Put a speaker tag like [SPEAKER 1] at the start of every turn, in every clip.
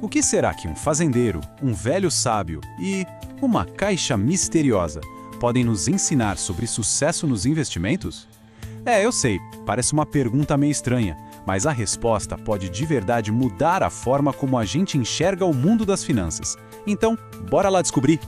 [SPEAKER 1] O que será que um fazendeiro, um velho sábio e uma caixa misteriosa podem nos ensinar sobre sucesso nos investimentos? Eu sei, parece uma pergunta meio estranha, mas a resposta pode de verdade mudar a forma como a gente enxerga o mundo das finanças. Então, bora lá descobrir!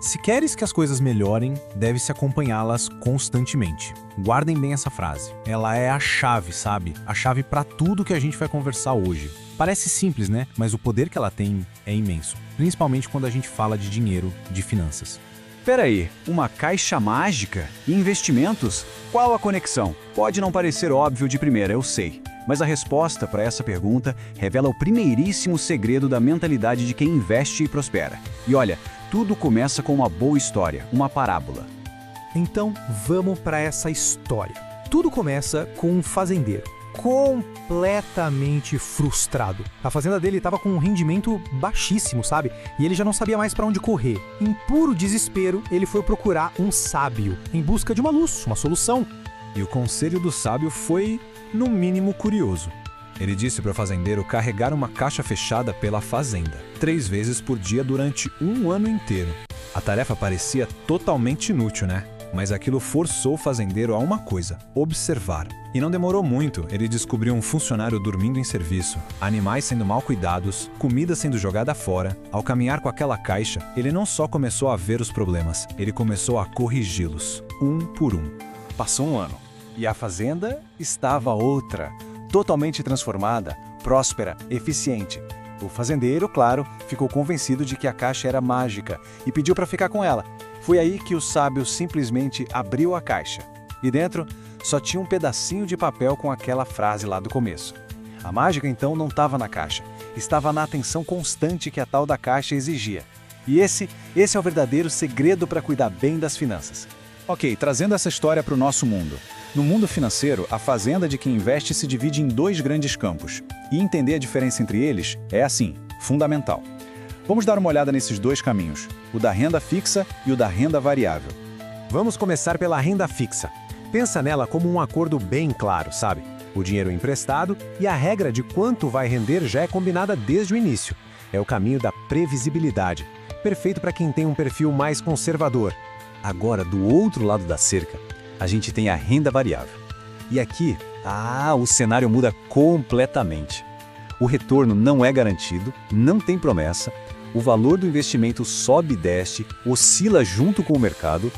[SPEAKER 2] Se queres que as coisas melhorem, deve-se acompanhá-las constantemente. Guardem bem essa frase. Ela é a chave, sabe? A chave para tudo que a gente vai conversar hoje. Parece simples, né? Mas o poder que ela tem é imenso. Principalmente quando a gente fala de dinheiro, de finanças.
[SPEAKER 1] Peraí, uma caixa mágica e investimentos? Qual a conexão? Pode não parecer óbvio de primeira, eu sei. Mas a resposta para essa pergunta revela o primeiríssimo segredo da mentalidade de quem investe e prospera. E olha, tudo começa com uma boa história, uma parábola.
[SPEAKER 2] Então, vamos para essa história. Tudo começa com um fazendeiro completamente frustrado. A fazenda dele estava com um rendimento baixíssimo, sabe? E ele já não sabia mais para onde correr. Em puro desespero, ele foi procurar um sábio, em busca de uma luz, uma solução.
[SPEAKER 3] E o conselho do sábio foi, no mínimo, curioso. Ele disse para o fazendeiro carregar uma caixa fechada pela fazenda, 3 vezes por dia durante um ano inteiro. A tarefa parecia totalmente inútil, né? Mas aquilo forçou o fazendeiro a uma coisa: observar. E não demorou muito, ele descobriu um funcionário dormindo em serviço, animais sendo mal cuidados, comida sendo jogada fora. Ao caminhar com aquela caixa, ele não só começou a ver os problemas, ele começou a corrigi-los, um por um.
[SPEAKER 4] Passou um ano, e a fazenda estava outra, totalmente transformada, próspera, eficiente. O fazendeiro, claro, ficou convencido de que a caixa era mágica e pediu para ficar com ela. Foi aí que o sábio simplesmente abriu a caixa. E dentro só tinha um pedacinho de papel com aquela frase lá do começo. A mágica então não estava na caixa, estava na atenção constante que a tal da caixa exigia. E esse é o verdadeiro segredo para cuidar bem das finanças.
[SPEAKER 1] Ok, trazendo essa história para o nosso mundo. No mundo financeiro, a fazenda de quem investe se divide em 2 grandes campos. E entender a diferença entre eles é, assim, fundamental. Vamos dar uma olhada nesses 2 caminhos, o da renda fixa e o da renda variável.
[SPEAKER 2] Vamos começar pela renda fixa. Pensa nela como um acordo bem claro, sabe? O dinheiro emprestado e a regra de quanto vai render já é combinada desde o início. É o caminho da previsibilidade. Perfeito para quem tem um perfil mais conservador.
[SPEAKER 5] Agora, do outro lado da cerca, a gente tem a renda variável. E aqui, o cenário muda completamente. O retorno não é garantido, não tem promessa, o valor do investimento sobe e desce, oscila junto com o mercado.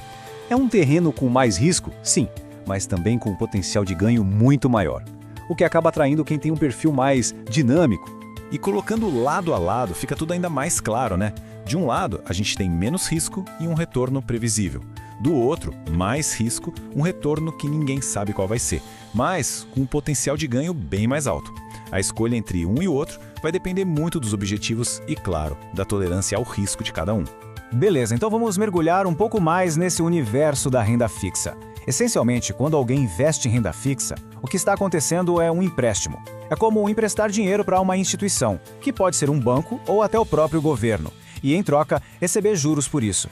[SPEAKER 5] É um terreno com mais risco? Sim, mas também com um potencial de ganho muito maior, o que acaba atraindo quem tem um perfil mais dinâmico.
[SPEAKER 3] E colocando lado a lado, fica tudo ainda mais claro, né? De um lado, a gente tem menos risco e um retorno previsível. Do outro, mais risco, um retorno que ninguém sabe qual vai ser, mas com um potencial de ganho bem mais alto. A escolha entre um e o outro vai depender muito dos objetivos e, claro, da tolerância ao risco de cada um.
[SPEAKER 6] Beleza, então vamos mergulhar um pouco mais nesse universo da renda fixa. Essencialmente, quando alguém investe em renda fixa, o que está acontecendo é um empréstimo. É como emprestar dinheiro para uma instituição, que pode ser um banco ou até o próprio governo, e, em troca, receber juros por isso.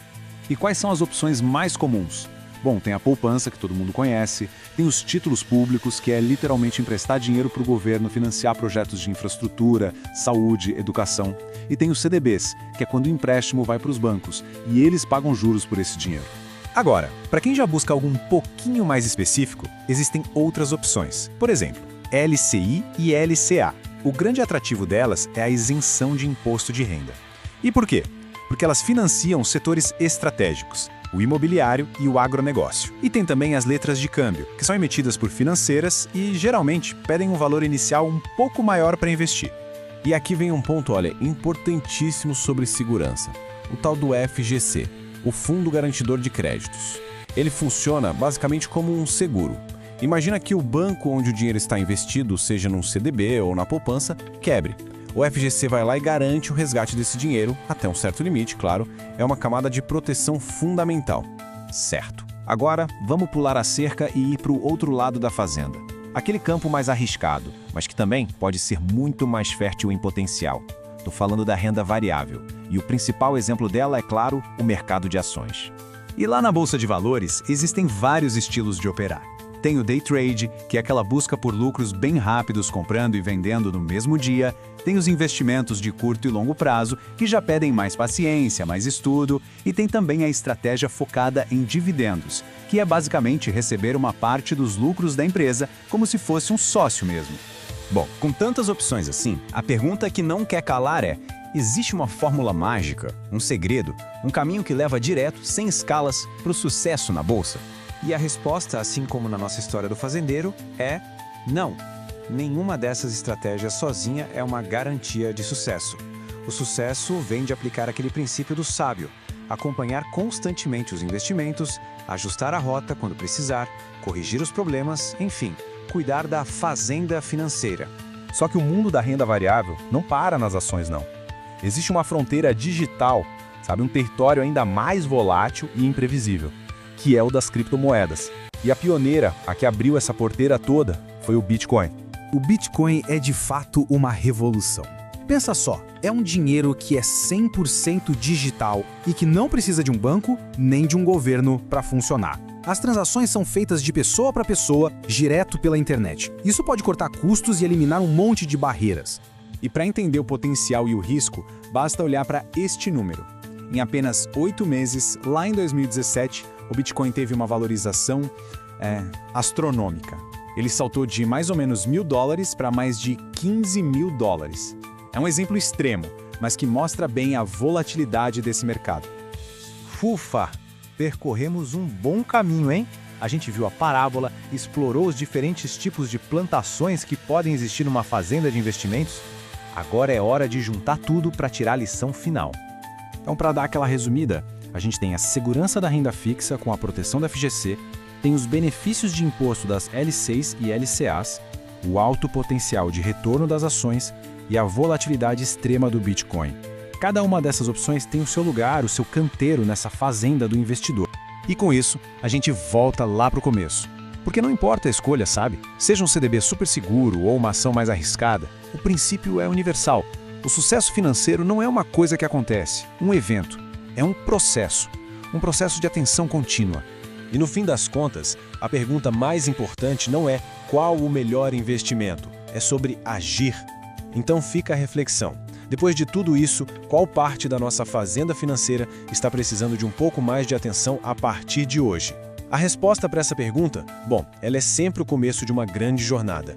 [SPEAKER 1] E quais são as opções mais comuns? Bom, tem a poupança, que todo mundo conhece, tem os títulos públicos, que é literalmente emprestar dinheiro para o governo financiar projetos de infraestrutura, saúde, educação. E tem os CDBs, que é quando o empréstimo vai para os bancos, e eles pagam juros por esse dinheiro.
[SPEAKER 3] Agora, para quem já busca algo um pouquinho mais específico, existem outras opções. Por exemplo, LCI e LCA. O grande atrativo delas é a isenção de imposto de renda. E por quê? Porque elas financiam setores estratégicos, o imobiliário e o agronegócio. E tem também as letras de câmbio, que são emitidas por financeiras e, geralmente, pedem um valor inicial um pouco maior para investir.
[SPEAKER 7] E aqui vem um ponto, olha, importantíssimo sobre segurança. O tal do FGC, o Fundo Garantidor de Créditos. Ele funciona basicamente como um seguro. Imagina que o banco onde o dinheiro está investido, seja num CDB ou na poupança, quebre. O FGC vai lá e garante o resgate desse dinheiro, até um certo limite, claro, é uma camada de proteção fundamental. Certo. Agora, vamos pular a cerca e ir para o outro lado da fazenda. Aquele campo mais arriscado, mas que também pode ser muito mais fértil em potencial. Estou falando da renda variável. E o principal exemplo dela é, claro, o mercado de ações.
[SPEAKER 1] E lá na Bolsa de Valores, existem vários estilos de operar. Tem o day trade, que é aquela busca por lucros bem rápidos comprando e vendendo no mesmo dia. Tem os investimentos de curto e longo prazo, que já pedem mais paciência, mais estudo. E tem também a estratégia focada em dividendos, que é basicamente receber uma parte dos lucros da empresa como se fosse um sócio mesmo.
[SPEAKER 6] Bom, com tantas opções assim, a pergunta que não quer calar é: existe uma fórmula mágica, um segredo, um caminho que leva direto, sem escalas, para o sucesso na bolsa? E a resposta, assim como na nossa história do fazendeiro, é não. Nenhuma dessas estratégias sozinha é uma garantia de sucesso. O sucesso vem de aplicar aquele princípio do sábio: acompanhar constantemente os investimentos, ajustar a rota quando precisar, corrigir os problemas, enfim, cuidar da fazenda financeira.
[SPEAKER 3] Só que o mundo da renda variável não para nas ações, não. Existe uma fronteira digital, sabe, um território ainda mais volátil e imprevisível, que é o das criptomoedas. E a pioneira, a que abriu essa porteira toda, foi o Bitcoin.
[SPEAKER 2] O Bitcoin é de fato uma revolução. Pensa só, é um dinheiro que é 100% digital e que não precisa de um banco nem de um governo para funcionar. As transações são feitas de pessoa para pessoa, direto pela internet. Isso pode cortar custos e eliminar um monte de barreiras.
[SPEAKER 1] E para entender o potencial e o risco, basta olhar para este número. Em apenas 8 meses, lá em 2017, o Bitcoin teve uma valorização astronômica. Ele saltou de mais ou menos $1.000 para mais de $15 mil. É um exemplo extremo, mas que mostra bem a volatilidade desse mercado.
[SPEAKER 4] Ufa! Percorremos um bom caminho, hein? A gente viu a parábola, explorou os diferentes tipos de plantações que podem existir numa fazenda de investimentos. Agora é hora de juntar tudo para tirar a lição final.
[SPEAKER 6] Então, para dar aquela resumida, a gente tem a segurança da renda fixa com a proteção da FGC, tem os benefícios de imposto das LCs e LCAs, o alto potencial de retorno das ações e a volatilidade extrema do Bitcoin. Cada uma dessas opções tem o seu lugar, o seu canteiro nessa fazenda do investidor. E com isso, a gente volta lá para o começo. Porque não importa a escolha, sabe? Seja um CDB super seguro ou uma ação mais arriscada, o princípio é universal. O sucesso financeiro não é uma coisa que acontece, um evento. É um processo de atenção contínua.
[SPEAKER 7] E no fim das contas, a pergunta mais importante não é qual o melhor investimento, é sobre agir. Então fica a reflexão. Depois de tudo isso, qual parte da nossa fazenda financeira está precisando de um pouco mais de atenção a partir de hoje? A resposta para essa pergunta, bom, ela é sempre o começo de uma grande jornada.